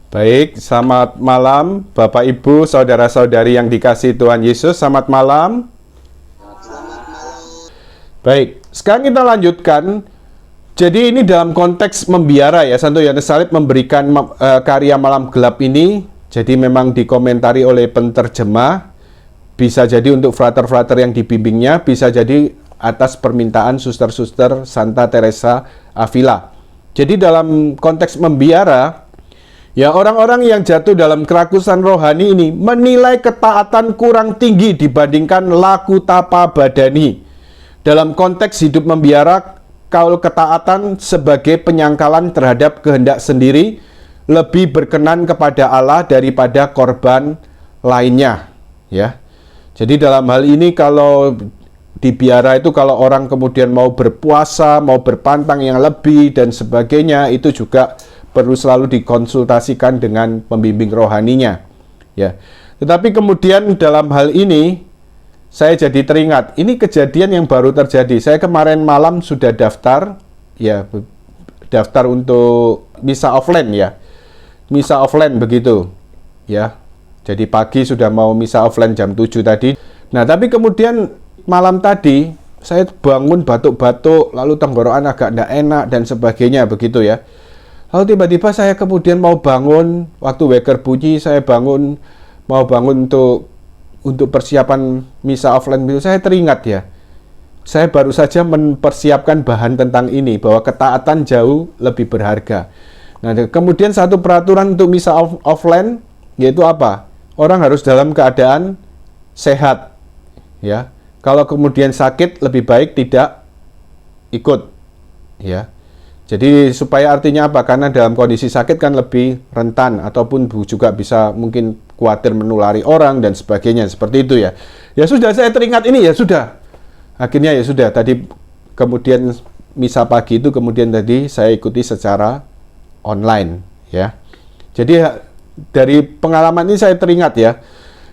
Baik, selamat malam Bapak Ibu, saudara-saudari yang dikasihi Tuhan Yesus. Selamat malam. Baik, sekarang kita lanjutkan. Jadi ini dalam konteks membiara ya, Santo Yohanes Salib memberikan karya Malam Gelap ini. Jadi memang dikomentari oleh penterjemah. Bisa jadi untuk frater-frater yang dibimbingnya, bisa jadi atas permintaan suster-suster Santa Teresa Avila. Jadi dalam konteks membiara, ya, orang-orang yang jatuh dalam kerakusan rohani ini menilai ketaatan kurang tinggi dibandingkan laku tapa badani. Dalam konteks hidup membiara, kaul ketaatan sebagai penyangkalan terhadap kehendak sendiri lebih berkenan kepada Allah daripada korban lainnya. Ya, jadi dalam hal ini kalau di biara itu kalau orang kemudian mau berpuasa, mau berpantang yang lebih dan sebagainya, itu juga perlu selalu dikonsultasikan dengan pembimbing rohaninya. Ya. Tetapi kemudian dalam hal ini saya jadi teringat, ini kejadian yang baru terjadi. Saya kemarin malam sudah daftar, ya, daftar untuk misa offline ya. Misa offline begitu. Ya. Jadi pagi sudah mau misa offline jam 7 tadi. Nah, tapi kemudian malam tadi saya bangun batuk-batuk, lalu tenggorokan agak tidak enak dan sebagainya begitu ya. Lalu tiba-tiba saya kemudian mau bangun, waktu weker bunyi saya bangun, mau bangun untuk persiapan misa offline itu, saya teringat ya, saya baru saja mempersiapkan bahan tentang ini, bahwa ketaatan jauh lebih berharga. Nah, kemudian satu peraturan untuk misa offline, yaitu apa? Orang harus dalam keadaan sehat, ya. Kalau kemudian sakit, lebih baik tidak ikut, ya. Jadi supaya artinya apa? Karena dalam kondisi sakit kan lebih rentan, ataupun juga bisa mungkin khawatir menulari orang dan sebagainya, seperti itu ya. Ya sudah, saya teringat ini, ya sudah. Akhirnya ya sudah, tadi kemudian misa pagi itu kemudian tadi saya ikuti secara online ya. Jadi dari pengalaman ini saya teringat ya.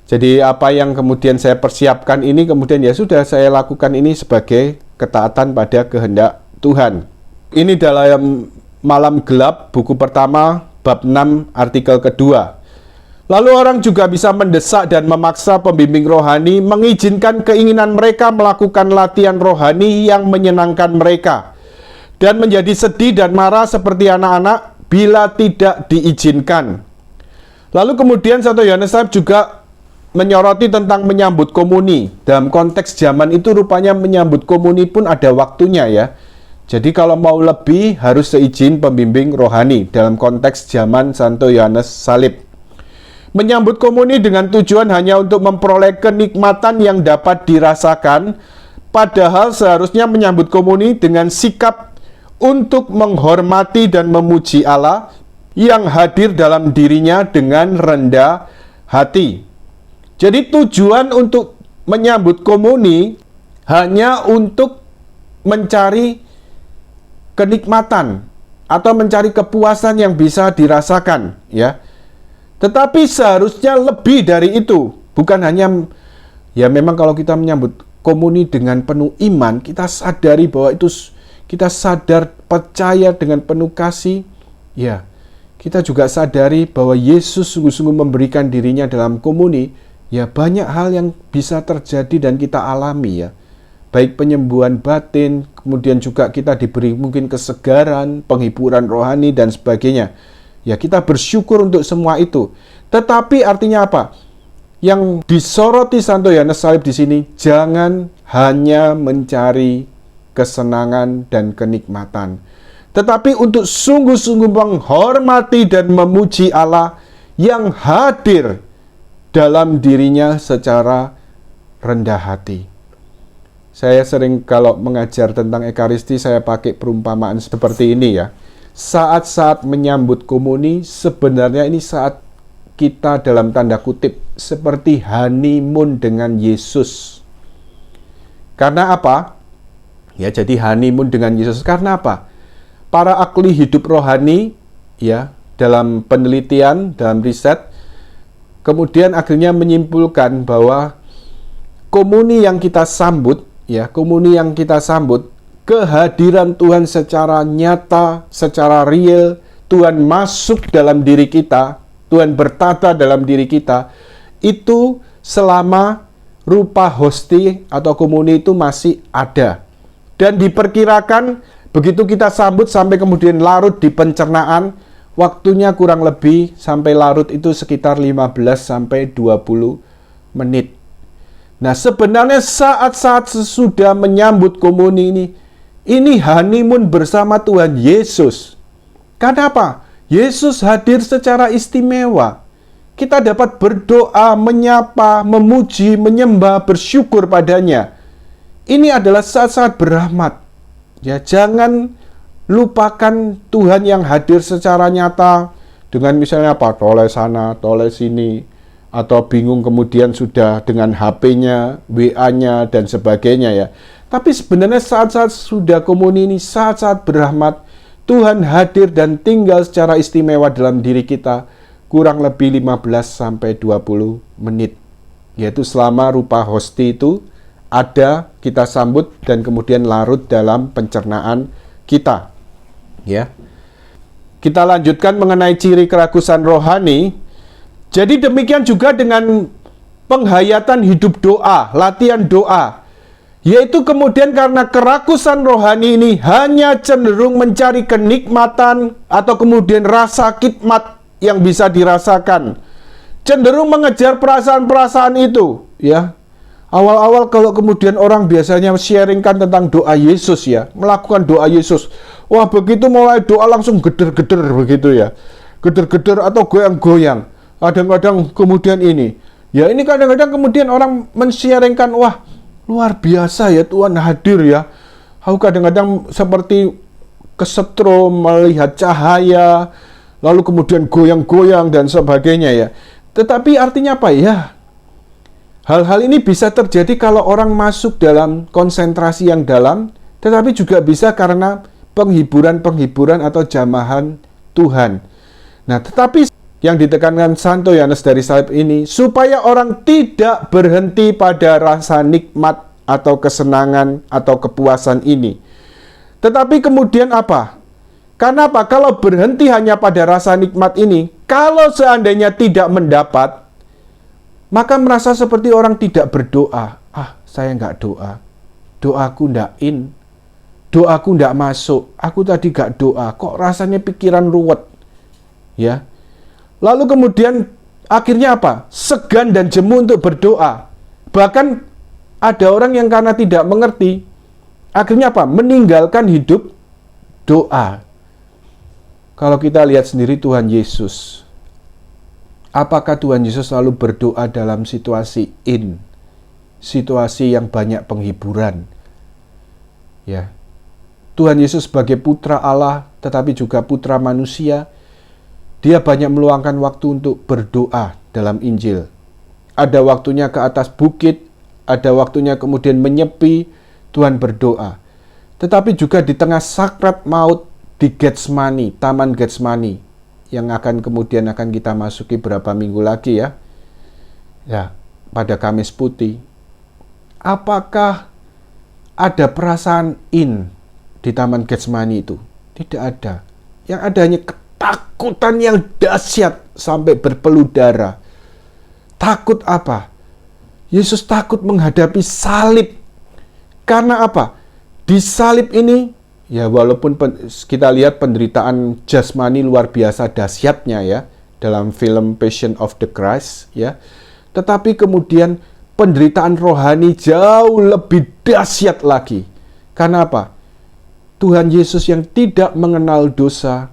Jadi apa yang kemudian saya persiapkan ini kemudian ya sudah saya lakukan ini sebagai ketaatan pada kehendak Tuhan. Ini dalam Malam Gelap, buku pertama, bab 6, artikel kedua. Lalu orang juga bisa mendesak dan memaksa pembimbing rohani mengizinkan keinginan mereka melakukan latihan rohani yang menyenangkan mereka, dan menjadi sedih dan marah seperti anak-anak bila tidak diizinkan. Lalu kemudian Santo Yohanes Salib juga menyoroti tentang menyambut komuni. Dalam konteks zaman itu rupanya menyambut komuni pun ada waktunya ya. Jadi kalau mau lebih harus seizin pembimbing rohani dalam konteks zaman Santo Yohanes Salib. Menyambut komuni dengan tujuan hanya untuk memperoleh kenikmatan yang dapat dirasakan, padahal seharusnya menyambut komuni dengan sikap untuk menghormati dan memuji Allah yang hadir dalam dirinya dengan rendah hati. Jadi tujuan untuk menyambut komuni hanya untuk mencari kenikmatan atau mencari kepuasan yang bisa dirasakan ya. Tetapi seharusnya lebih dari itu, bukan hanya ya memang kalau kita menyambut komuni dengan penuh iman, kita sadari bahwa itu kita sadar percaya dengan penuh kasih ya. Kita juga sadari bahwa Yesus sungguh-sungguh memberikan dirinya dalam komuni. Ya, banyak hal yang bisa terjadi dan kita alami ya. Baik penyembuhan batin, kemudian juga kita diberi mungkin kesegaran, penghiburan rohani dan sebagainya. Ya, kita bersyukur untuk semua itu. Tetapi artinya apa? Yang disoroti Santo Yohanes Salib di sini, jangan hanya mencari kesenangan dan kenikmatan, tetapi untuk sungguh-sungguh menghormati dan memuji Allah yang hadir dalam dirinya secara rendah hati. Saya sering kalau mengajar tentang Ekaristi, saya pakai perumpamaan seperti ini ya. Saat-saat menyambut komuni, sebenarnya ini saat kita dalam tanda kutip seperti honeymoon dengan Yesus. Karena apa? Ya, jadi honeymoon dengan Yesus. Karena apa? Para ahli hidup rohani, ya, dalam penelitian, dalam riset, kemudian akhirnya menyimpulkan bahwa komuni yang kita sambut, ya, komuni yang kita sambut, kehadiran Tuhan secara nyata, secara real, Tuhan masuk dalam diri kita, Tuhan bertata dalam diri kita, itu selama rupa hosti atau komuni itu masih ada. Dan diperkirakan begitu kita sambut sampai kemudian larut di pencernaan, waktunya kurang lebih sampai larut itu sekitar 15 sampai 20 menit. Nah, sebenarnya saat-saat sesudah menyambut komuni ini honeymoon bersama Tuhan Yesus. Kenapa? Yesus hadir secara istimewa. Kita dapat berdoa, menyapa, memuji, menyembah, bersyukur padanya. Ini adalah saat-saat berahmat. Ya, jangan lupakan Tuhan yang hadir secara nyata dengan misalnya apa? Toleh sana, toleh sini. Atau bingung kemudian sudah dengan HP-nya, WA-nya, dan sebagainya ya. Tapi sebenarnya saat-saat sudah komuni ini, saat-saat berahmat, Tuhan hadir dan tinggal secara istimewa dalam diri kita kurang lebih 15 sampai 20 menit. Yaitu selama rupa hosti itu ada, kita sambut dan kemudian larut dalam pencernaan kita. Ya. Kita lanjutkan mengenai ciri kerakusan rohani. Jadi demikian juga dengan penghayatan hidup doa, latihan doa. Yaitu kemudian karena kerakusan rohani ini hanya cenderung mencari kenikmatan atau kemudian rasa khidmat yang bisa dirasakan. Cenderung mengejar perasaan-perasaan itu, ya. Awal-awal kalau kemudian orang biasanya sharingkan tentang doa Yesus ya, melakukan doa Yesus. Wah, begitu mulai doa langsung geder-geder begitu ya. Geder-geder atau goyang-goyang. Kadang-kadang kemudian ini. Ya, ini kadang-kadang kemudian orang men-sharingkan, wah, luar biasa ya Tuhan hadir ya. Aku kadang-kadang seperti kesetrum melihat cahaya, lalu kemudian goyang-goyang dan sebagainya ya. Tetapi artinya apa ya? Hal-hal ini bisa terjadi kalau orang masuk dalam konsentrasi yang dalam, tetapi juga bisa karena penghiburan-penghiburan atau jamahan Tuhan. Nah, tetapi yang ditekankan Santo Yohanes dari Salib ini, supaya orang tidak berhenti pada rasa nikmat atau kesenangan atau kepuasan ini. Tetapi kemudian apa? Karena apa? Kalau berhenti hanya pada rasa nikmat ini, kalau seandainya tidak mendapat, maka merasa seperti orang tidak berdoa. Ah, saya nggak doa. Doaku ndak in. Doaku ndak masuk. Aku tadi nggak doa. Kok rasanya pikiran ruwet? Ya. Lalu kemudian akhirnya apa? Segan dan jemu untuk berdoa. Bahkan ada orang yang karena tidak mengerti, akhirnya apa? Meninggalkan hidup doa. Kalau kita lihat sendiri Tuhan Yesus, apakah Tuhan Yesus selalu berdoa dalam situasi situasi yang banyak penghiburan? Ya. Tuhan Yesus sebagai putra Allah, tetapi juga putra manusia, dia banyak meluangkan waktu untuk berdoa dalam Injil. Ada waktunya ke atas bukit, ada waktunya kemudian menyepi, Tuhan berdoa. Tetapi juga di tengah sakrat maut di Getsemani, Taman Getsemani, yang kemudian akan kita masuki berapa minggu lagi ya. Ya, pada Kamis Putih. Apakah ada perasaan di Taman Getsemani itu? Tidak ada. Yang ada hanya ketakutan yang dahsyat sampai berpeluh darah. Takut apa? Yesus takut menghadapi salib. Karena apa? Di salib ini, ya walaupun kita lihat penderitaan jasmani luar biasa dahsyatnya ya, dalam film Passion of the Christ ya. Tetapi kemudian penderitaan rohani jauh lebih dahsyat lagi. Karena apa? Tuhan Yesus yang tidak mengenal dosa,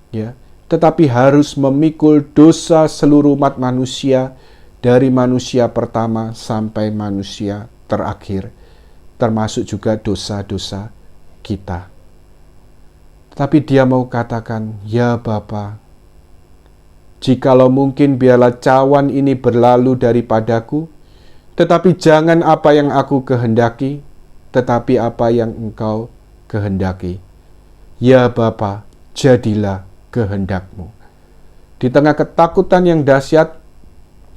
ya, tetapi harus memikul dosa seluruh umat manusia dari manusia pertama sampai manusia terakhir, termasuk juga dosa-dosa kita. Tapi dia mau katakan, ya Bapa, jikalau mungkin biarlah cawan ini berlalu daripadaku, tetapi jangan apa yang aku kehendaki, tetapi apa yang Engkau kehendaki. Ya Bapa, jadilah kehendakmu. Di tengah ketakutan yang dahsyat,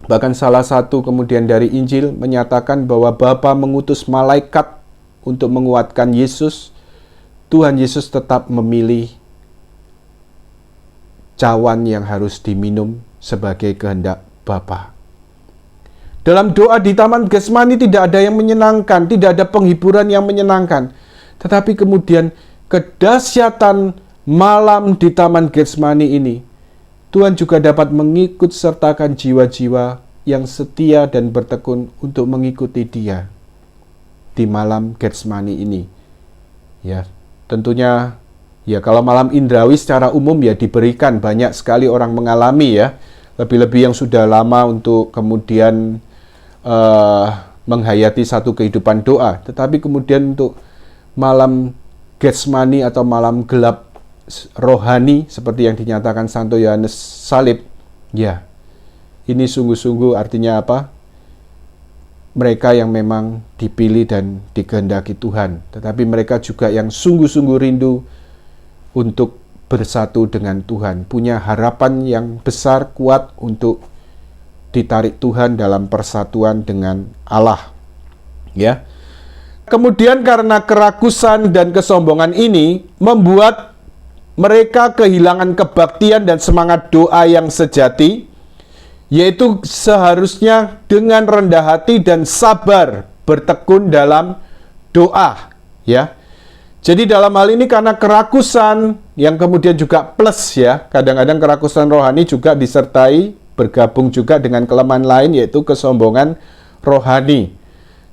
bahkan salah satu kemudian dari Injil menyatakan bahwa Bapa mengutus malaikat untuk menguatkan Yesus. Tuhan Yesus tetap memilih cawan yang harus diminum sebagai kehendak Bapa. Dalam doa di Taman Getsemani tidak ada yang menyenangkan, tidak ada penghiburan yang menyenangkan. Tetapi kemudian kedahsyatan malam di Taman Getsemani ini, Tuhan juga dapat mengikut sertakan jiwa-jiwa yang setia dan bertekun untuk mengikuti Dia di malam Getsemani ini. Ya, tentunya ya kalau malam indrawi secara umum ya diberikan, banyak sekali orang mengalami ya. Lebih-lebih yang sudah lama untuk kemudian menghayati satu kehidupan doa. Tetapi kemudian untuk malam Getsemani atau malam gelap rohani seperti yang dinyatakan Santo Yohanes Salib, ya, ini sungguh-sungguh artinya apa? Mereka yang memang dipilih dan dikehendaki Tuhan, tetapi mereka juga yang sungguh-sungguh rindu untuk bersatu dengan Tuhan, punya harapan yang besar, kuat untuk ditarik Tuhan dalam persatuan dengan Allah. Ya. Kemudian karena kerakusan dan kesombongan ini membuat mereka kehilangan kebaktian dan semangat doa yang sejati, yaitu seharusnya dengan rendah hati dan sabar bertekun dalam doa, ya. Jadi dalam hal ini karena kerakusan yang kemudian juga plus ya, kadang-kadang kerakusan rohani juga disertai bergabung juga dengan kelemahan lain, yaitu kesombongan rohani.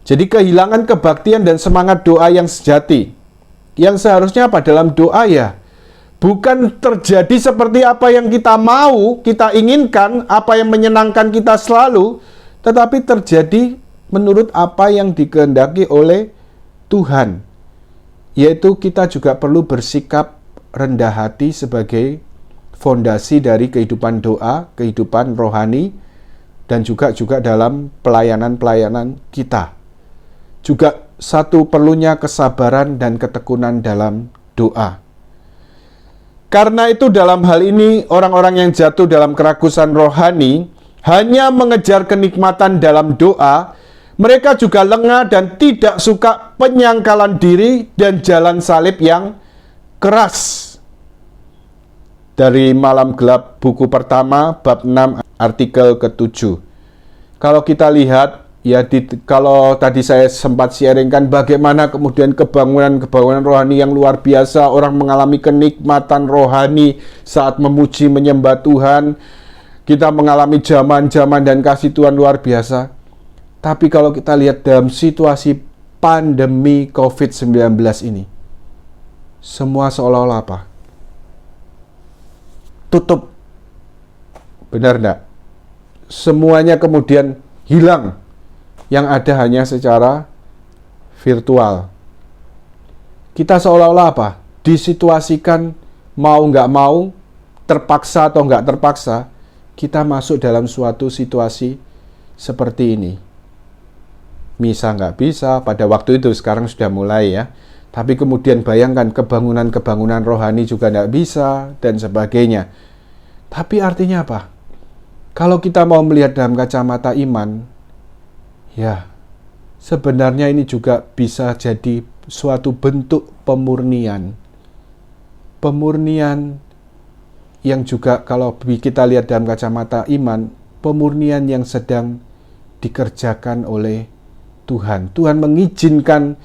Jadi kehilangan kebaktian dan semangat doa yang sejati. Yang seharusnya apa dalam doa ya? Bukan terjadi seperti apa yang kita mau, kita inginkan, apa yang menyenangkan kita selalu, tetapi terjadi menurut apa yang dikehendaki oleh Tuhan. Yaitu kita juga perlu bersikap rendah hati sebagai fondasi dari kehidupan doa, kehidupan rohani, dan juga dalam pelayanan-pelayanan kita. Juga satu perlunya kesabaran dan ketekunan dalam doa. Karena itu dalam hal ini orang-orang yang jatuh dalam kerakusan rohani hanya mengejar kenikmatan dalam doa, mereka juga lengah dan tidak suka penyangkalan diri dan jalan salib yang keras. Dari Malam Gelap buku pertama bab 6 artikel ke-7. Kalau kita lihat ya kalau tadi saya sempat sharingkan bagaimana kemudian kebangunan rohani yang luar biasa, orang mengalami kenikmatan rohani saat memuji menyembah Tuhan. Kita mengalami zaman-zaman dan kasih Tuhan luar biasa. Tapi kalau kita lihat dalam situasi pandemi COVID-19 ini, semua seolah-olah apa? Tutup. Benar enggak? Semuanya kemudian hilang. Yang ada hanya secara virtual. Kita seolah-olah apa? Disituasikan mau nggak mau, terpaksa atau nggak terpaksa, kita masuk dalam suatu situasi seperti ini. Misa nggak bisa, pada waktu itu, sekarang sudah mulai ya. Tapi kemudian bayangkan kebangunan-kebangunan rohani juga tidak bisa, dan sebagainya. Tapi artinya apa? Kalau kita mau melihat dalam kacamata iman, ya sebenarnya ini juga bisa jadi suatu bentuk pemurnian. Pemurnian yang juga kalau kita lihat dalam kacamata iman, pemurnian yang sedang dikerjakan oleh Tuhan. Tuhan mengizinkan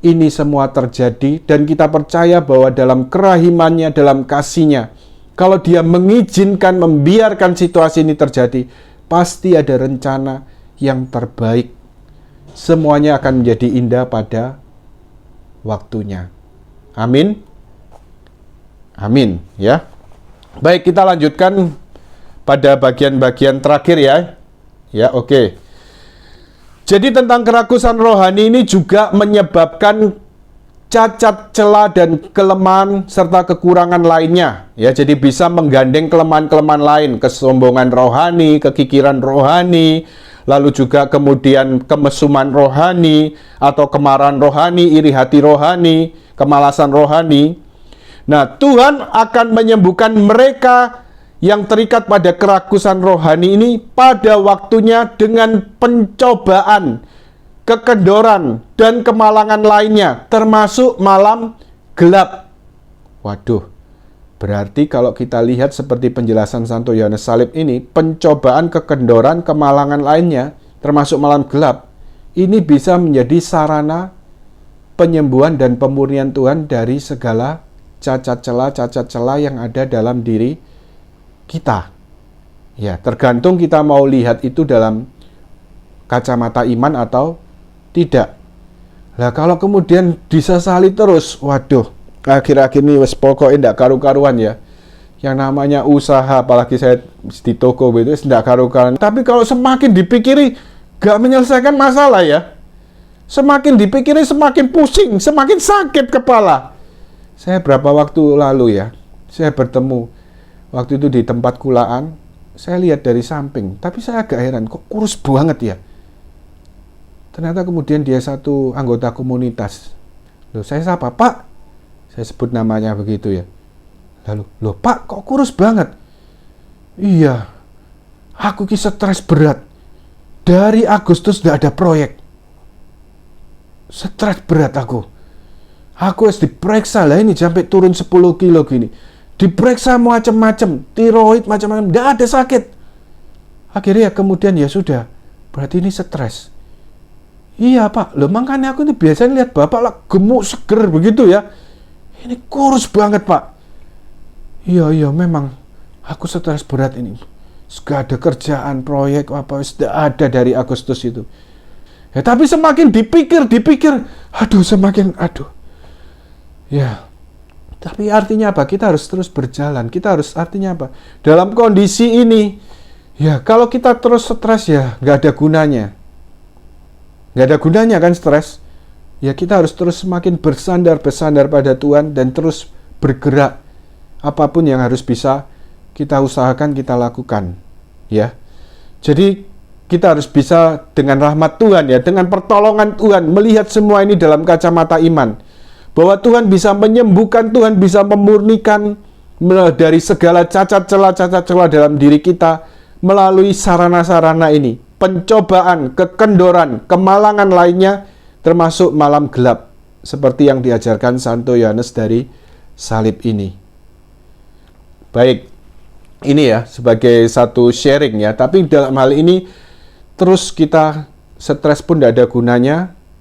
ini semua terjadi dan kita percaya bahwa dalam kerahimannya, dalam kasihnya, kalau Dia mengizinkan, membiarkan situasi ini terjadi, pasti ada rencana yang terbaik. Semuanya akan menjadi indah pada waktunya. Amin. Amin, ya. Baik, kita lanjutkan pada bagian-bagian terakhir ya. Ya, oke. Jadi tentang kerakusan rohani ini juga menyebabkan cacat, celah, dan kelemahan serta kekurangan lainnya. Ya, jadi bisa menggandeng kelemahan-kelemahan lain, kesombongan rohani, kekikiran rohani, lalu juga kemudian kemesuman rohani, atau kemarahan rohani, iri hati rohani, kemalasan rohani. Nah, Tuhan akan menyembuhkan mereka yang terikat pada kerakusan rohani ini pada waktunya dengan pencobaan, kekendoran, dan kemalangan lainnya, termasuk malam gelap. Waduh, Berarti kalau kita lihat seperti penjelasan Santo Yohanes Salib ini, pencobaan, kekendoran, kemalangan lainnya, termasuk malam gelap, ini bisa menjadi sarana penyembuhan dan pemurnian Tuhan dari segala cacat celah yang ada dalam diri kita. Ya, tergantung kita mau lihat itu dalam kacamata iman atau tidak. Nah, kalau kemudian disesali terus, waduh, akhir-akhir ini wes pokoknya ndak karu-karuan ya. Yang namanya usaha, apalagi saya di toko itu ndak karu-karuan. Tapi kalau semakin dipikiri gak menyelesaikan masalah ya. Semakin dipikiri semakin pusing, semakin sakit kepala. Saya berapa waktu lalu ya, saya bertemu waktu itu di tempat kulaan. Saya lihat dari samping, tapi saya agak heran, kok kurus banget ya. Ternyata kemudian dia satu anggota komunitas. Loh, saya sapa, Pak. Saya sebut namanya begitu ya. Lalu, loh Pak, kok kurus banget? Iya, aku ki stres berat. Dari Agustus tidak ada proyek. Stres berat aku. Aku harus diperiksa lah ini sampai turun 10 kilo gini. Diperiksa macam-macam, tiroid macam-macam, tidak ada sakit. Akhirnya kemudian ya sudah, berarti ini stres. Iya Pak, loh makanya aku ini biasanya lihat Bapak lah gemuk seger begitu ya. Ini kurus banget Pak. Iya memang aku stres berat ini. Gak ada kerjaan, proyek apa sudah ada dari Agustus itu. Ya tapi semakin dipikir, aduh. Ya. Tapi artinya apa? Kita harus terus berjalan. Kita harus artinya apa? Dalam kondisi ini, ya kalau kita terus stres ya nggak ada gunanya. Nggak ada gunanya kan stres. Ya kita harus terus semakin bersandar pada Tuhan dan terus bergerak. Apapun yang harus bisa kita usahakan, kita lakukan. Ya. Jadi kita harus bisa dengan rahmat Tuhan ya, dengan pertolongan Tuhan melihat semua ini dalam kacamata iman. Bahwa Tuhan bisa menyembuhkan, Tuhan bisa memurnikan dari segala cacat celah dalam diri kita melalui sarana-sarana ini. Pencobaan, kekendoran, kemalangan lainnya, termasuk malam gelap, seperti yang diajarkan Santo Yohanes dari salib ini. Baik, ini ya sebagai satu sharing ya, tapi dalam hal ini terus kita stres pun tidak ada gunanya.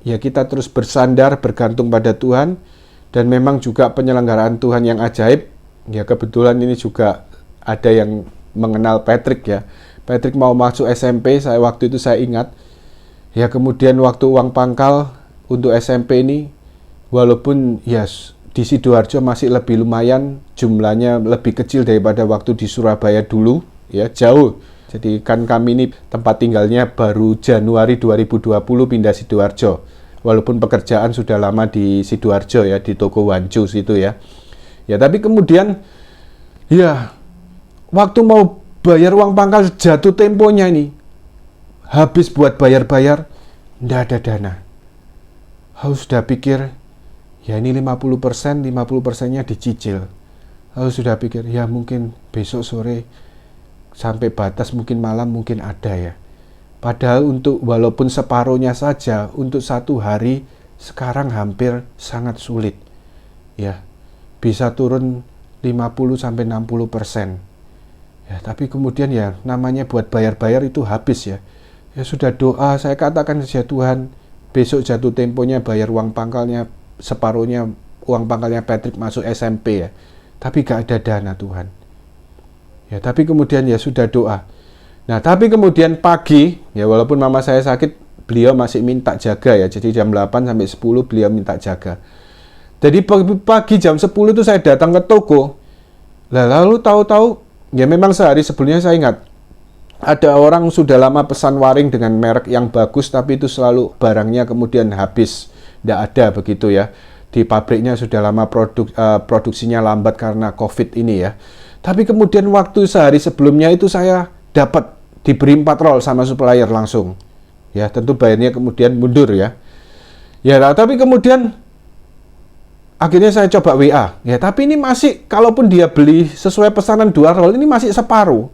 Ya kita terus bersandar, bergantung pada Tuhan. Dan memang juga penyelenggaraan Tuhan yang ajaib. Ya kebetulan ini juga ada yang mengenal Patrick ya. Patrick mau masuk SMP, waktu itu saya ingat. Ya kemudian waktu uang pangkal untuk SMP ini, walaupun ya di Sidoarjo masih lebih lumayan, jumlahnya lebih kecil daripada waktu di Surabaya dulu. Ya jauh. Jadi kan kami ini tempat tinggalnya baru Januari 2020 pindah Sidoarjo. Walaupun pekerjaan sudah lama di Sidoarjo ya, di toko Wancus itu ya. Ya tapi kemudian ya waktu mau bayar uang pangkal jatuh temponya ini. Habis buat bayar-bayar, tidak ada dana. Harus sudah pikir, ya ini 50%, 50%-nya dicicil. Lalu sudah pikir, ya mungkin besok sore sampai batas mungkin malam mungkin ada ya. Padahal untuk walaupun separuhnya saja untuk satu hari sekarang hampir sangat sulit. Ya, bisa turun 50-60%. Ya, tapi kemudian ya namanya buat bayar-bayar itu habis ya. Ya sudah doa, saya katakan saja Tuhan, besok jatuh temponya bayar uang pangkalnya separuhnya uang pangkalnya Patrick masuk SMP ya. Tapi gak ada dana Tuhan. Ya, tapi kemudian ya sudah doa. Nah, tapi kemudian pagi, ya walaupun mama saya sakit, beliau masih minta jaga ya. Jadi jam 8 sampai 10 beliau minta jaga. Jadi pagi jam 10 itu saya datang ke toko. Lalu tahu-tahu, ya memang sehari sebelumnya saya ingat, ada orang sudah lama pesan waring dengan merek yang bagus, tapi itu selalu barangnya kemudian habis. Tidak ada begitu ya. Di pabriknya sudah lama produksinya lambat karena COVID ini ya. Tapi kemudian waktu sehari sebelumnya itu saya dapat diberi 4 roll sama supplier langsung. Ya, tentu bayarnya kemudian mundur ya. Ya, tapi kemudian akhirnya saya coba WA. Ya, tapi ini masih kalaupun dia beli sesuai pesanan 2 roll ini masih separuh.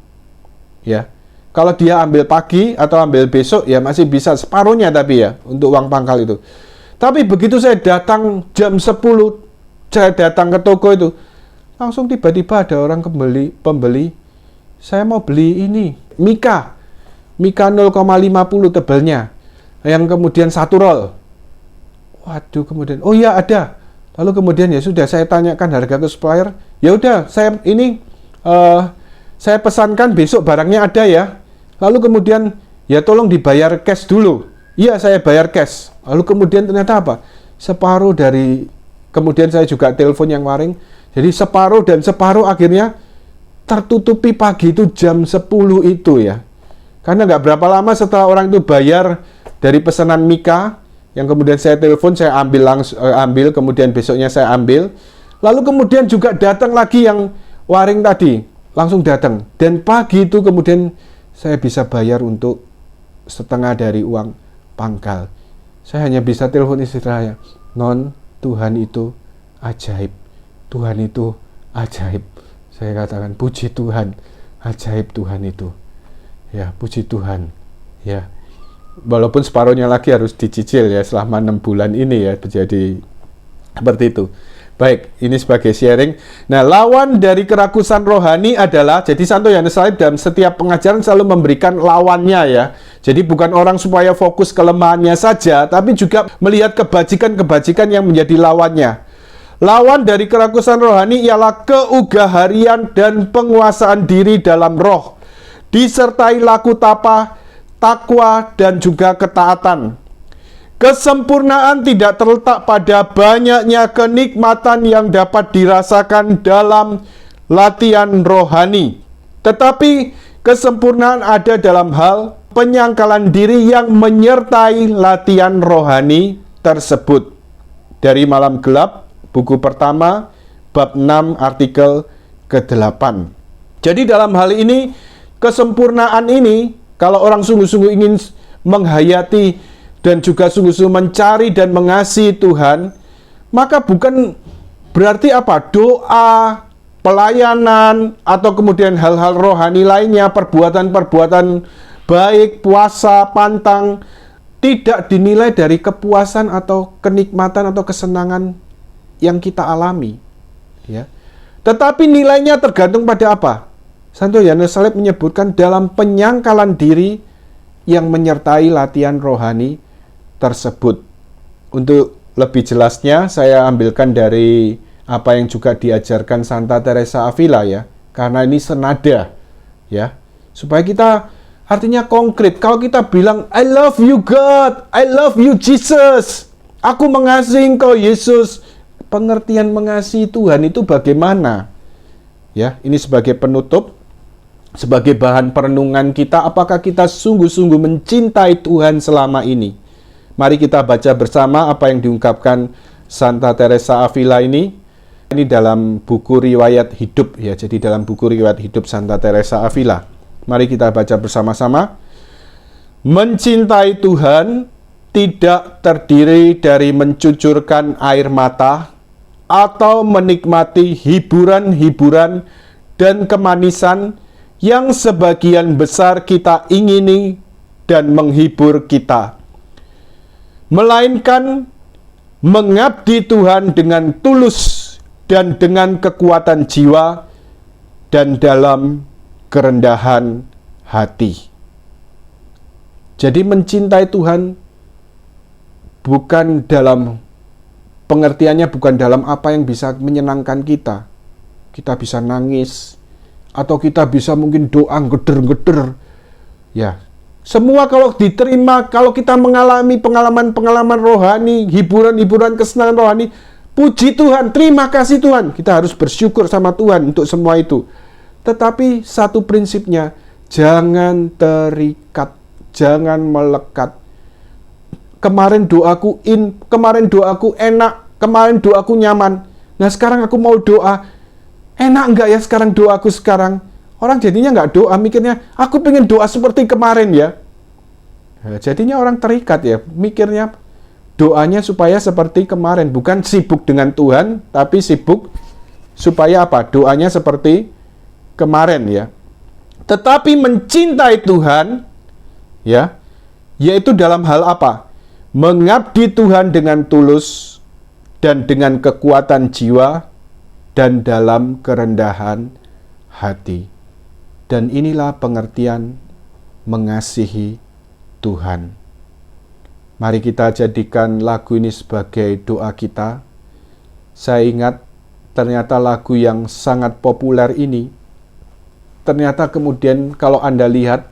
Ya. Kalau dia ambil pagi atau ambil besok ya masih bisa separuhnya tapi ya untuk uang pangkal itu. Tapi begitu saya datang jam 10, saya datang ke toko itu, langsung tiba-tiba ada orang pembeli, saya mau beli ini, Mika 0,50 tebalnya, yang kemudian 1 roll. Waduh, kemudian, oh iya ada. Lalu kemudian ya sudah, saya tanyakan harga ke supplier, ya udah, saya pesankan besok barangnya ada ya. Lalu kemudian, ya tolong dibayar cash dulu. Iya, saya bayar cash. Lalu kemudian ternyata apa? Separuh dari, kemudian saya juga telepon yang waring, jadi separuh dan separuh akhirnya tertutupi pagi itu jam 10 itu ya. Karena nggak berapa lama setelah orang itu bayar dari pesanan Mika, yang kemudian saya telepon, saya ambil, kemudian besoknya saya ambil. Lalu kemudian juga datang lagi yang waring tadi, langsung datang. Dan pagi itu kemudian saya bisa bayar untuk setengah dari uang pangkal. Saya hanya bisa telepon istri saya, Non, Tuhan itu ajaib. Tuhan itu ajaib. Saya katakan, puji Tuhan, ajaib Tuhan itu. Ya, puji Tuhan. Ya, walaupun separuhnya lagi harus dicicil ya selama 6 bulan ini ya, menjadi seperti itu. Baik, ini sebagai sharing. Nah, lawan dari kerakusan rohani adalah, jadi Santo Yohanes Salib dalam setiap pengajaran selalu memberikan lawannya ya. Jadi bukan orang supaya fokus kelemahannya saja, tapi juga melihat kebajikan-kebajikan yang menjadi lawannya. Lawan dari kerakusan rohani ialah keugaharian dan penguasaan diri dalam roh, disertai laku takwa dan juga ketaatan. Kesempurnaan tidak terletak pada banyaknya kenikmatan yang dapat dirasakan dalam latihan rohani, tetapi kesempurnaan ada dalam hal penyangkalan diri yang menyertai latihan rohani tersebut. Dari Malam Gelap, buku pertama, bab 6, artikel ke-8. Jadi dalam hal ini, kesempurnaan ini, kalau orang sungguh-sungguh ingin menghayati dan juga sungguh-sungguh mencari dan mengasihi Tuhan, maka bukan berarti apa? Doa, pelayanan, atau kemudian hal-hal rohani lainnya, perbuatan-perbuatan baik, puasa, pantang, tidak dinilai dari kepuasan atau kenikmatan atau kesenangan yang kita alami, ya. Tetapi nilainya tergantung pada apa? Santo Yohanes Salib menyebutkan dalam penyangkalan diri yang menyertai latihan rohani tersebut. Untuk lebih jelasnya, saya ambilkan dari apa yang juga diajarkan Santa Teresa Avila ya, karena ini senada, ya, supaya kita artinya konkret. Kalau kita bilang, I love you God, I love you Jesus, aku mengasihi Engkau Yesus, pengertian mengasihi Tuhan itu bagaimana? Ya, ini sebagai penutup, sebagai bahan perenungan kita, apakah kita sungguh-sungguh mencintai Tuhan selama ini? Mari kita baca bersama apa yang diungkapkan Santa Teresa Avila ini. Ini dalam buku riwayat hidup ya, jadi dalam buku riwayat hidup Santa Teresa Avila. Mari kita baca bersama-sama. Mencintai Tuhan tidak terdiri dari mencucurkan air mata atau menikmati hiburan-hiburan dan kemanisan yang sebagian besar kita ingini dan menghibur kita, melainkan mengabdi Tuhan dengan tulus dan dengan kekuatan jiwa dan dalam kerendahan hati. Jadi mencintai Tuhan bukan dalam pengertiannya, bukan dalam apa yang bisa menyenangkan kita. Kita bisa nangis, atau kita bisa mungkin doa geder-geder. Ya, semua kalau diterima, kalau kita mengalami pengalaman-pengalaman rohani, hiburan-hiburan kesenangan rohani, puji Tuhan, terima kasih Tuhan. Kita harus bersyukur sama Tuhan untuk semua itu. Tetapi satu prinsipnya, jangan terikat, jangan melekat. Kemarin doaku enak, kemarin doaku nyaman. Nah sekarang aku mau doa, enak enggak ya sekarang doaku sekarang? Orang jadinya enggak doa, mikirnya, aku pengen doa seperti kemarin ya. Nah, jadinya orang terikat ya, mikirnya doanya supaya seperti kemarin. Bukan sibuk dengan Tuhan, tapi sibuk supaya apa? Doanya seperti kemarin ya. Tetapi mencintai Tuhan, ya, yaitu dalam hal apa? Mengabdi Tuhan dengan tulus dan dengan kekuatan jiwa dan dalam kerendahan hati. Dan inilah pengertian mengasihi Tuhan. Mari kita jadikan lagu ini sebagai doa kita. Saya ingat ternyata lagu yang sangat populer ini, ternyata kemudian kalau Anda lihat,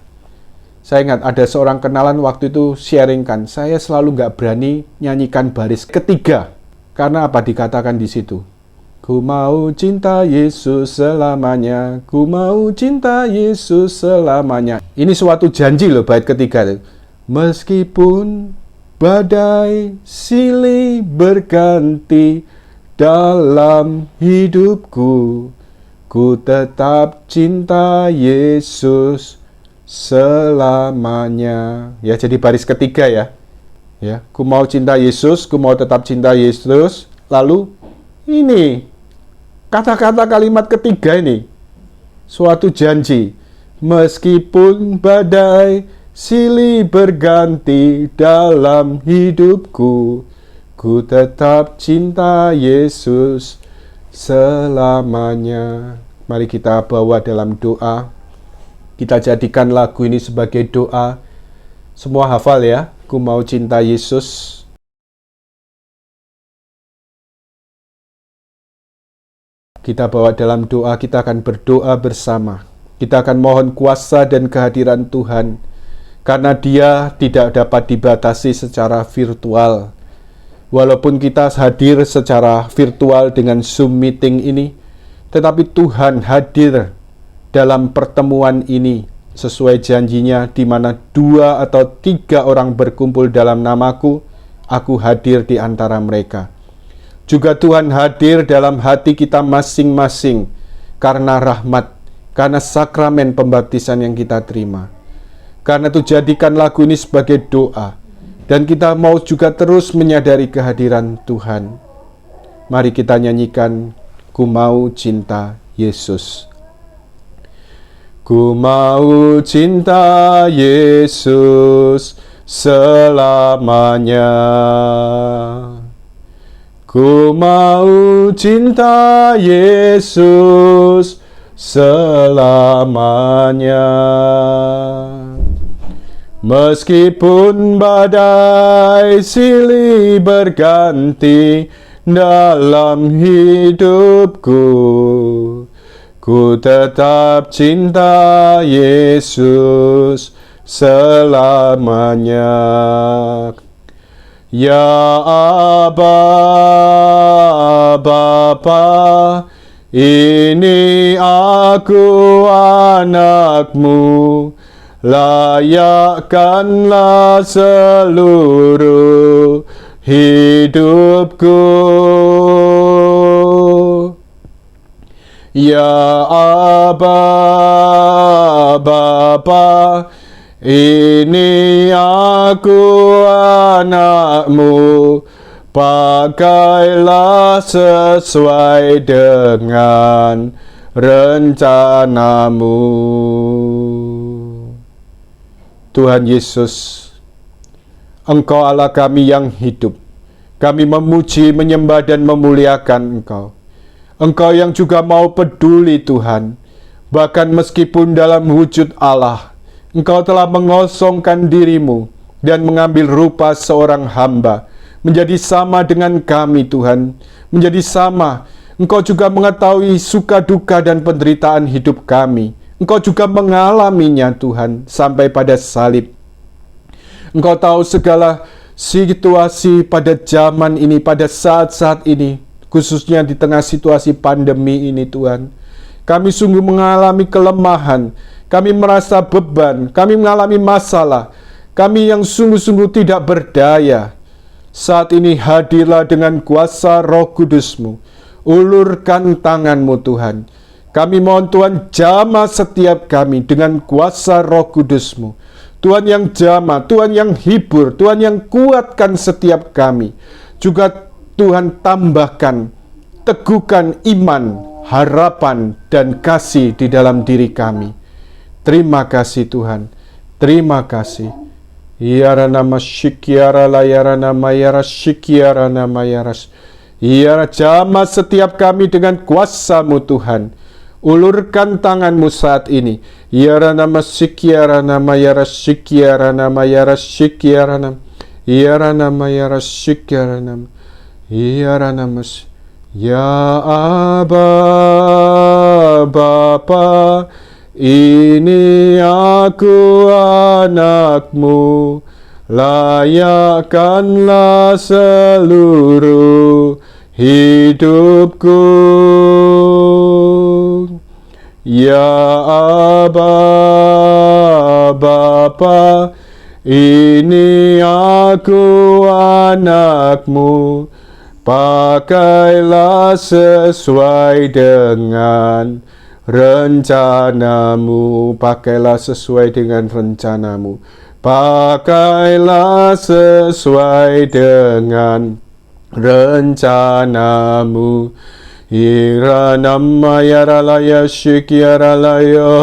saya ingat ada seorang kenalan waktu itu sharingkan, saya selalu nggak berani nyanyikan baris ketiga. Karena apa dikatakan di situ? Ku mau cinta Yesus selamanya, ku mau cinta Yesus selamanya. Ini suatu janji loh bait ketiga. Meskipun badai silih berganti dalam hidupku, ku tetap cinta Yesus selamanya. Ya, jadi baris ketiga ya. Ya, ku mau cinta Yesus, ku mau tetap cinta Yesus. Lalu ini kata-kata kalimat ketiga ini suatu janji. Meskipun badai silih berganti dalam hidupku, ku tetap cinta Yesus selamanya. Mari kita bawa dalam doa. Kita jadikan lagu ini sebagai doa. Semua hafal ya. Ku mau cinta Yesus. Kita bawa dalam doa, kita akan berdoa bersama. Kita akan mohon kuasa dan kehadiran Tuhan. Karena Dia tidak dapat dibatasi secara virtual. Walaupun kita hadir secara virtual dengan Zoom meeting ini, tetapi Tuhan hadir dalam pertemuan ini sesuai janjinya, di mana 2 atau 3 orang berkumpul dalam namaku, aku hadir di antara mereka. Juga Tuhan hadir dalam hati kita masing-masing karena rahmat, karena sakramen pembaptisan yang kita terima. Karena itu jadikan lagu ini sebagai doa. Dan kita mau juga terus menyadari kehadiran Tuhan. Mari kita nyanyikan, ku mau cinta Yesus. Ku mau cinta Yesus selamanya. Ku mau cinta Yesus selamanya. Meskipun badai silih berganti dalam hidupku, ku tetap cinta Yesus selamanya. Ya Aba, Bapa, ini aku anakmu. Layakkanlah seluruh hidupku. Ya Aba, Bapa, ini aku anakmu. Pakailah sesuai dengan rencanamu. Tuhan Yesus, Engkau Allah kami yang hidup. Kami memuji, menyembah, dan memuliakan Engkau. Engkau yang juga mau peduli Tuhan. Bahkan meskipun dalam wujud Allah, Engkau telah mengosongkan dirimu dan mengambil rupa seorang hamba. Menjadi sama dengan kami Tuhan. Menjadi sama. Engkau juga mengetahui suka duka dan penderitaan hidup kami. Engkau juga mengalaminya Tuhan sampai pada salib. Engkau tahu segala situasi pada zaman ini, pada saat-saat ini, khususnya di tengah situasi pandemi ini Tuhan. Kami sungguh mengalami kelemahan, kami merasa beban, kami mengalami masalah, kami yang sungguh-sungguh tidak berdaya. Saat ini hadirlah dengan kuasa Roh Kudus-Mu. Ulurkan tangan-Mu Tuhan. Kami mohon Tuhan jamah setiap kami dengan kuasa Roh Kudus-Mu. Tuhan yang jamah, Tuhan yang hibur, Tuhan yang kuatkan setiap kami. Juga Tuhan tambahkan, teguhkan iman, harapan, dan kasih di dalam diri kami. Terima kasih Tuhan, terima kasih. Yarana masyikyara layarana mayara syikyarana mayaras. Ya, jamah setiap kami dengan kuasa-Mu Tuhan. Ulurkan tangan-Mu saat ini. Ya nama sikiara nama yara sikiara nama yara sikiara nama. Ya nama yara sikiara nama. Ya nama ya Aba Bapa, ini aku anak-Mu. Layakkanlah seluruh hidupku. Ya Aba Bapa, ini aku anak-Mu. Pakailah sesuai dengan rencana-Mu. Pakailah sesuai dengan rencana-Mu. Pakailah sesuai dengan rencana-Mu. Ira nama yara laya shikyara layo.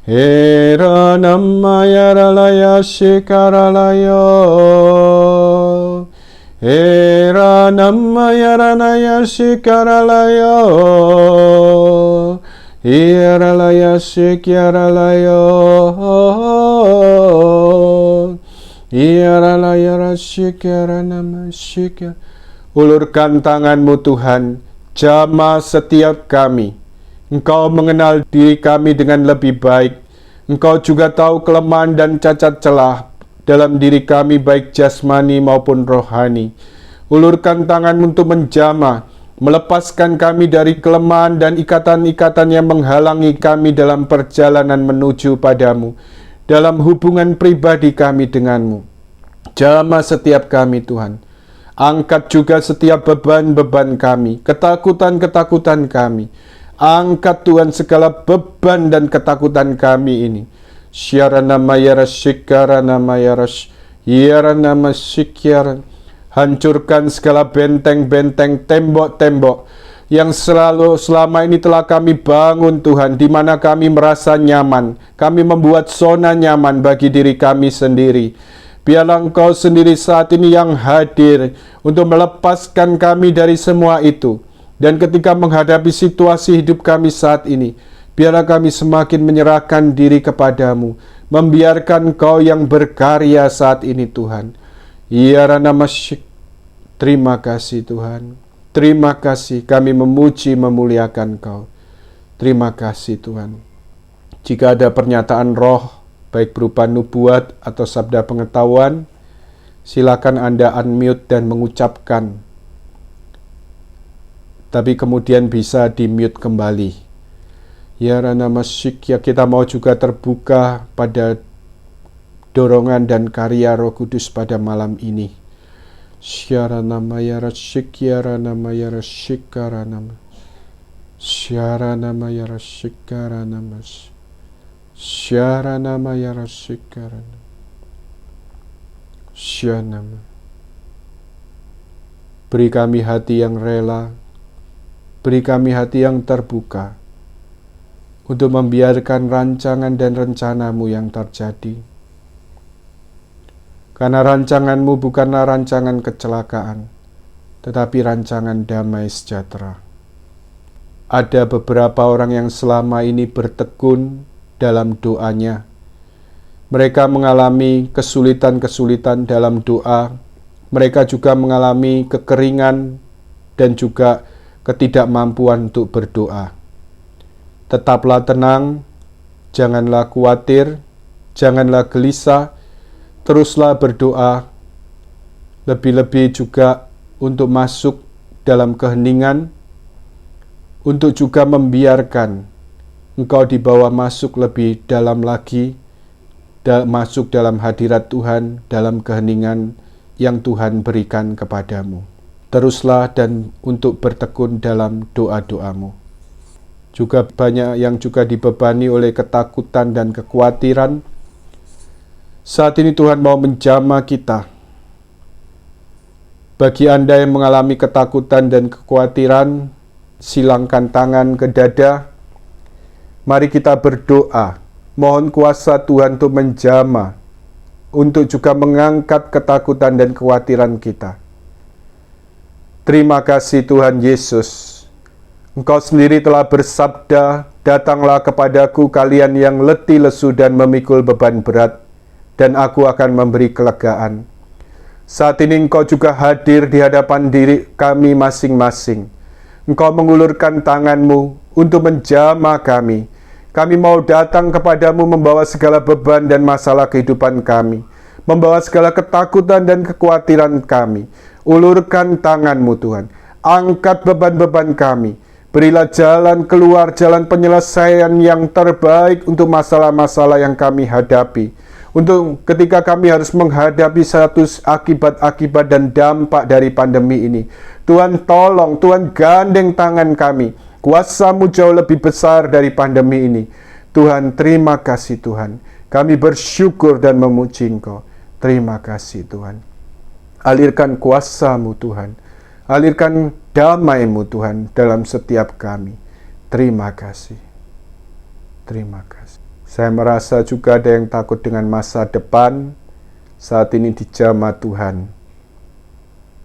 Ira nama yara laya shikara layo. Ira nama yara laya shikara layo. Ira laya shikyara layo. Ira laya shikyara nama shikyara. Ulurkan tangan-Mu Tuhan, jamah setiap kami. Engkau mengenal diri kami dengan lebih baik. Engkau juga tahu kelemahan dan cacat celah dalam diri kami, baik jasmani maupun rohani. Ulurkan tangan-Mu untuk menjamah, melepaskan kami dari kelemahan dan ikatan-ikatan yang menghalangi kami dalam perjalanan menuju padamu, dalam hubungan pribadi kami denganmu. Jamah setiap kami Tuhan. Angkat juga setiap beban-beban kami, ketakutan-ketakutan kami. Angkat Tuhan segala beban dan ketakutan kami ini. Syarana mayara shikarana mayaras yarana masyikyaran. Hancurkan segala benteng-benteng, tembok-tembok yang selama ini telah kami bangun Tuhan, di mana kami merasa nyaman. Kami membuat zona nyaman bagi diri kami sendiri. Biarlah Engkau sendiri saat ini yang hadir untuk melepaskan kami dari semua itu. Dan ketika menghadapi situasi hidup kami saat ini, biarlah kami semakin menyerahkan diri kepadamu, membiarkan Engkau yang berkarya saat ini Tuhan. Ya nama syik. Terima kasih Tuhan. Terima kasih, kami memuji memuliakan Engkau. Terima kasih Tuhan. Jika ada pernyataan roh, baik berupa nubuat atau sabda pengetahuan, silakan Anda unmute dan mengucapkan. Tapi kemudian bisa di-mute kembali. Ya Rana Masyik, ya kita mau juga terbuka pada dorongan dan karya Roh Kudus pada malam ini. Syarana mayara syik, yarana mayara syikara nama. Syarana mayara syikara nama. Syarana mayara syikara nama. Syanama. Beri kami hati yang rela, beri kami hati yang terbuka untuk membiarkan rancangan dan rencana-Mu yang terjadi. Karena rancangan-Mu bukanlah rancangan kecelakaan, tetapi rancangan damai sejahtera. Ada beberapa orang yang selama ini bertekun dalam doanya. Mereka mengalami kesulitan-kesulitan dalam doa. Mereka juga mengalami kekeringan dan juga ketidakmampuan untuk berdoa. Tetaplah tenang, janganlah khawatir, janganlah gelisah, teruslah berdoa. Lebih-lebih juga untuk masuk dalam keheningan, untuk juga membiarkan engkau dibawa masuk lebih dalam lagi, masuk dalam hadirat Tuhan, dalam keheningan yang Tuhan berikan kepadamu. Teruslah dan untuk bertekun dalam doa-doamu. Juga banyak yang juga dibebani oleh ketakutan dan kekhawatiran. Saat ini Tuhan mau menjamah kita. Bagi Anda yang mengalami ketakutan dan kekhawatiran, silangkan tangan ke dada. Mari kita berdoa. Mohon kuasa Tuhan untuk menjamah, untuk juga mengangkat ketakutan dan kekhawatiran kita. Terima kasih Tuhan Yesus. Engkau sendiri telah bersabda, datanglah kepadaku kalian yang letih lesu dan memikul beban berat, dan aku akan memberi kelegaan. Saat ini Engkau juga hadir di hadapan diri kami masing-masing. Engkau mengulurkan tangan-Mu untuk menjamah kami. Kami mau datang kepadamu membawa segala beban dan masalah kehidupan kami, membawa segala ketakutan dan kekhawatiran kami. Ulurkan tangan-Mu Tuhan, angkat beban-beban kami. Berilah jalan keluar, jalan penyelesaian yang terbaik untuk masalah-masalah yang kami hadapi. Untuk ketika kami harus menghadapi satu akibat-akibat dan dampak dari pandemi ini. Tuhan tolong, Tuhan gandeng tangan kami. Kuasa-Mu jauh lebih besar dari pandemi ini. Tuhan, terima kasih Tuhan. Kami bersyukur dan memuji Engkau. Terima kasih Tuhan. Alirkan kuasa-Mu Tuhan. Alirkan damai-Mu Tuhan dalam setiap kami. Terima kasih. Terima kasih. Saya merasa juga ada yang takut dengan masa depan. Saat ini dijamah Tuhan.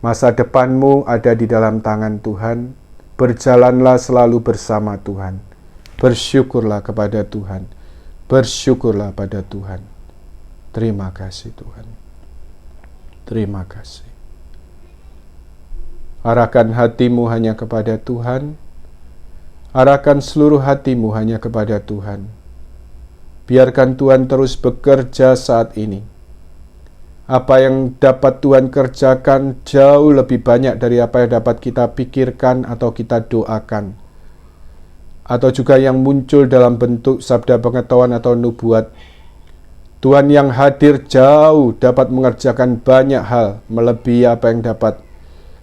Masa depanmu ada di dalam tangan Tuhan. Berjalanlah selalu bersama Tuhan. Bersyukurlah kepada Tuhan. Bersyukurlah pada Tuhan. Terima kasih Tuhan. Terima kasih. Arahkan hatimu hanya kepada Tuhan. Arahkan seluruh hatimu hanya kepada Tuhan. Biarkan Tuhan terus bekerja saat ini. Apa yang dapat Tuhan kerjakan jauh lebih banyak dari apa yang dapat kita pikirkan atau kita doakan. Atau juga yang muncul dalam bentuk sabda pengetahuan atau nubuat. Tuhan yang hadir jauh dapat mengerjakan banyak hal melebihi apa yang dapat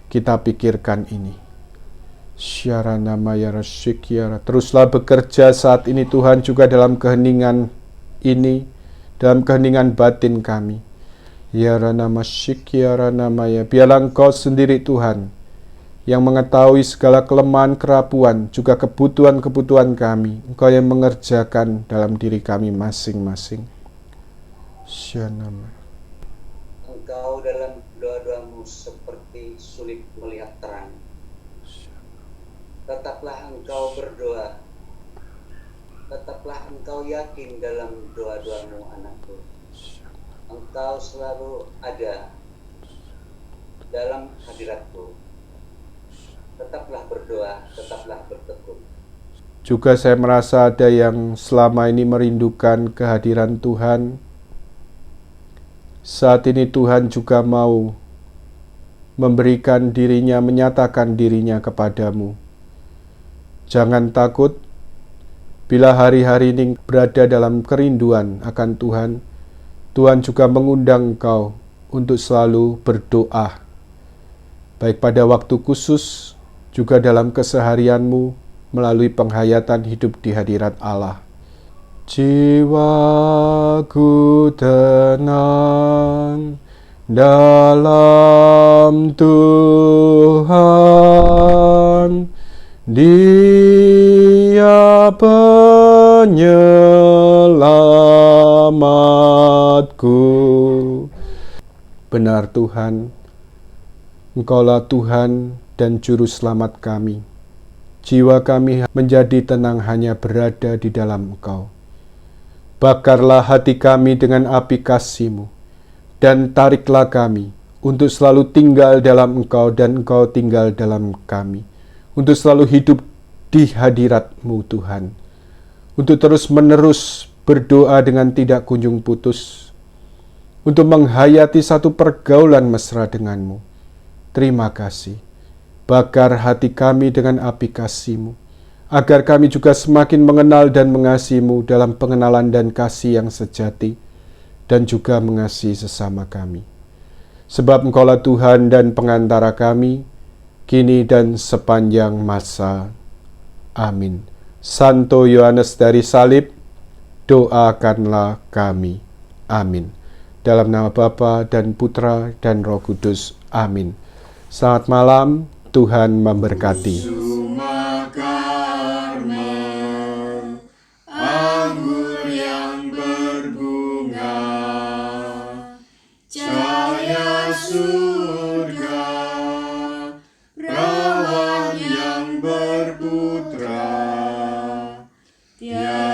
kita pikirkan ini. Teruslah bekerja saat ini Tuhan juga dalam keheningan ini, dalam keheningan batin kami. Biarlah Engkau sendiri Tuhan yang mengetahui segala kelemahan, kerapuan, juga kebutuhan-kebutuhan kami. Engkau yang mengerjakan dalam diri kami masing-masing. Engkau dalam doa-doamu seperti sulit melihat terang. Tetaplah engkau berdoa. Tetaplah engkau yakin dalam doa-doamu, anakku. Engkau selalu ada dalam hadiratku. Tetaplah berdoa, tetaplah bertekun. Juga saya merasa ada yang selama ini merindukan kehadiran Tuhan. Saat ini Tuhan juga mau memberikan dirinya, menyatakan dirinya kepadamu. Jangan takut bila hari-hari ini berada dalam kerinduan akan Tuhan. Tuhan juga mengundang engkau untuk selalu berdoa, baik pada waktu khusus, juga dalam keseharianmu melalui penghayatan hidup di hadirat Allah. Jiwaku tenang dalam Tuhan, Dia penyelamatku. Benar Tuhan, Engkaulah Tuhan dan Juru Selamat kami. Jiwa kami menjadi tenang hanya berada di dalam Engkau. Bakarlah hati kami dengan api kasih-Mu, dan tariklah kami untuk selalu tinggal dalam Engkau dan Engkau tinggal dalam kami. Untuk selalu hidup di hadirat-Mu Tuhan. Untuk terus-menerus berdoa dengan tidak kunjung putus. Untuk menghayati satu pergaulan mesra dengan-Mu. Terima kasih. Bakar hati kami dengan api kasih-Mu, agar kami juga semakin mengenal dan mengasihi-Mu dalam pengenalan dan kasih yang sejati, dan juga mengasihi sesama kami. Sebab Engkaulah Tuhan dan pengantara kami, kini dan sepanjang masa. Amin. Santo Yohanes dari Salib, doakanlah kami. Amin. Dalam nama Bapa dan Putra dan Roh Kudus. Amin. Selamat malam, Tuhan memberkati. Anggur yang berbunga, cahaya surga. putra, tiada